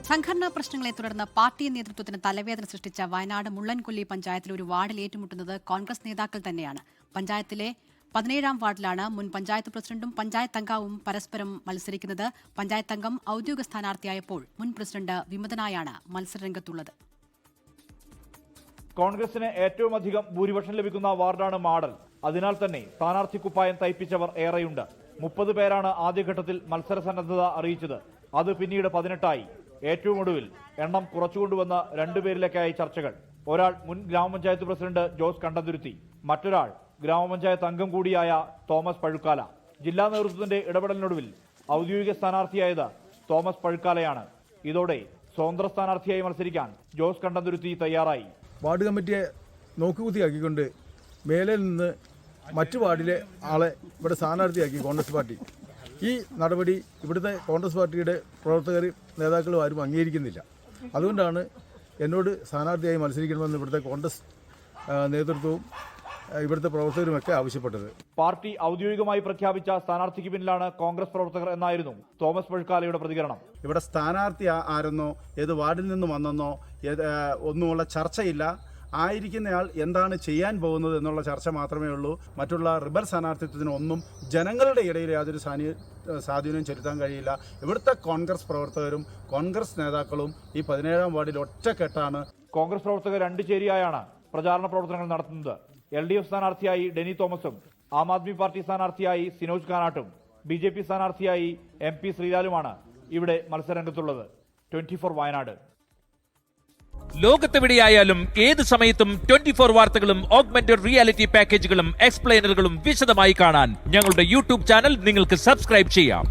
സംഘടനാ പ്രശ്നങ്ങളെ തുടർന്ന് പാർട്ടി നേതൃത്വത്തിന് തലവേദന സൃഷ്ടിച്ച വയനാട് മുള്ളൻകൊല്ലി പഞ്ചായത്തിലെ ഒരു വാർഡിൽ ഏറ്റുമുട്ടുന്നത് കോൺഗ്രസ് നേതാക്കൾ തന്നെയാണ്. പഞ്ചായത്തിലെ 17ാം വാർഡിലാണ് മുൻ പഞ്ചായത്ത് പ്രസിഡന്റും പഞ്ചായത്ത് അംഗവും പരസ്പരം മത്സരിക്കുന്നത്. പഞ്ചായത്ത് അംഗം ഔദ്യോഗിക സ്ഥാനാർത്ഥിയായപ്പോൾ മുൻ പ്രസിഡന്റ് വിമതനായാണ് മത്സരരംഗത്തുള്ളത്. കോൺഗ്രസിന് ഏറ്റവും അധികം ഭൂരിപക്ഷം ലഭിക്കുന്ന വാർഡാണ് മാടൽ. അതിനാൽ തന്നെ സ്ഥാനാർത്ഥി കുപ്പായം തയ്പ്പിച്ചവർ ഏറെയുണ്ട്. 30 പേരാണ് ആദ്യഘട്ടത്തിൽ മത്സര സന്നദ്ധത അറിയിച്ചത്. അത് പിന്നീട് 18ആയി. ഏറ്റവും ഒടുവിൽ എണ്ണം കുറച്ചുകൊണ്ടുവന്ന 2 പേരിലേക്കായി ചർച്ചകൾ. ഒരാൾ മുൻ ഗ്രാമപഞ്ചായത്ത് പ്രസിഡന്റ് ജോസ് കണ്ടന്തുരുത്തി, മറ്റൊരാൾ ഗ്രാമപഞ്ചായത്ത് അംഗം കൂടിയായ തോമസ് പഴുക്കാല. ജില്ലാ നേതൃത്വത്തിന്റെ ഇടപെടലിനൊടുവിൽ ഔദ്യോഗിക സ്ഥാനാർത്ഥിയായത് തോമസ് പഴുക്കാലയാണ്. ഇതോടെ സ്വതന്ത്ര സ്ഥാനാർത്ഥിയായി മത്സരിക്കാൻ ജോസ് കണ്ടന്തുരുത്തി തയ്യാറായി. വാർഡ് കമ്മിറ്റിയെ നോക്കുകുത്തിയാക്കിക്കൊണ്ട് മേലിൽ നിന്ന് മറ്റു വാർഡിലെ ആളെ ഇവിടെ സ്ഥാനാർത്ഥിയാക്കി കോൺഗ്രസ് പാർട്ടി. ഈ നടപടി ഇവിടുത്തെ കോൺഗ്രസ് പാർട്ടിയുടെ പ്രവർത്തകരും നേതാക്കളും ആരും അംഗീകരിക്കുന്നില്ല. അതുകൊണ്ടാണ് എന്നോട് സ്ഥാനാർത്ഥിയായി മത്സരിക്കണമെന്ന് ഇവിടുത്തെ കോൺഗ്രസ് നേതൃത്വവും ഇവിടുത്തെ പ്രവർത്തകരുമൊക്കെ ആവശ്യപ്പെട്ടത്. പാർട്ടി ഔദ്യോഗികമായി പ്രഖ്യാപിച്ച സ്ഥാനാർത്ഥിക്ക് പിന്നിലാണ് കോൺഗ്രസ് പ്രവർത്തകർ എന്നായിരുന്നു തോമസ് പഴുക്കാലയുടെ പ്രതികരണം. ഇവിടെ സ്ഥാനാർത്ഥി ആരെന്നോ ഏത് വാർഡിൽ നിന്ന് വന്നെന്നോ ഒന്നുമുള്ള ചർച്ചയില്ല. ആയിരിക്കുന്നയാൾ എന്താണ് ചെയ്യാൻ പോകുന്നത് എന്നുള്ള ചർച്ച മാത്രമേ ഉള്ളൂ. മറ്റുള്ള റിബൽ സ്ഥാനാർത്ഥിത്വത്തിനൊന്നും ജനങ്ങളുടെ ഇടയിൽ യാതൊരു സ്വാധീനവും ചെലുത്താൻ കഴിയില്ല. ഇവിടുത്തെ കോൺഗ്രസ് പ്രവർത്തകരും കോൺഗ്രസ് നേതാക്കളും ഈ 17ാം വാർഡിൽ ഒറ്റക്കെട്ടാണ്. കോൺഗ്രസ് പ്രവർത്തകർ 2 ചേരിയായാണ് പ്രചാരണ പ്രവർത്തനങ്ങൾ നടത്തുന്നത്. LDF സ്ഥാനാർത്ഥിയായി ഡെനി തോമസും ആം ആദ്മി പാർട്ടി സ്ഥാനാർത്ഥിയായി സിനോജ് കാനാട്ടും BJP സ്ഥാനാർത്ഥിയായി MP ശ്രീലാലുമാണ് ഇവിടെ മത്സരരംഗത്തുള്ളത്. 24 വയനാട്. ലോകത്തെവിടെയായാലും ഏത് സമയത്തും 24 വാർത്തകളും ഓഗ്മെന്റഡ് റിയാലിറ്റി പാക്കേജുകളും എക്സ്പ്ലെയിനറുകളും വിശദമായി കാണാൻ ഞങ്ങളുടെ YouTube ചാനൽ നിങ്ങൾക്ക് സബ്സ്ക്രൈബ് ചെയ്യാം.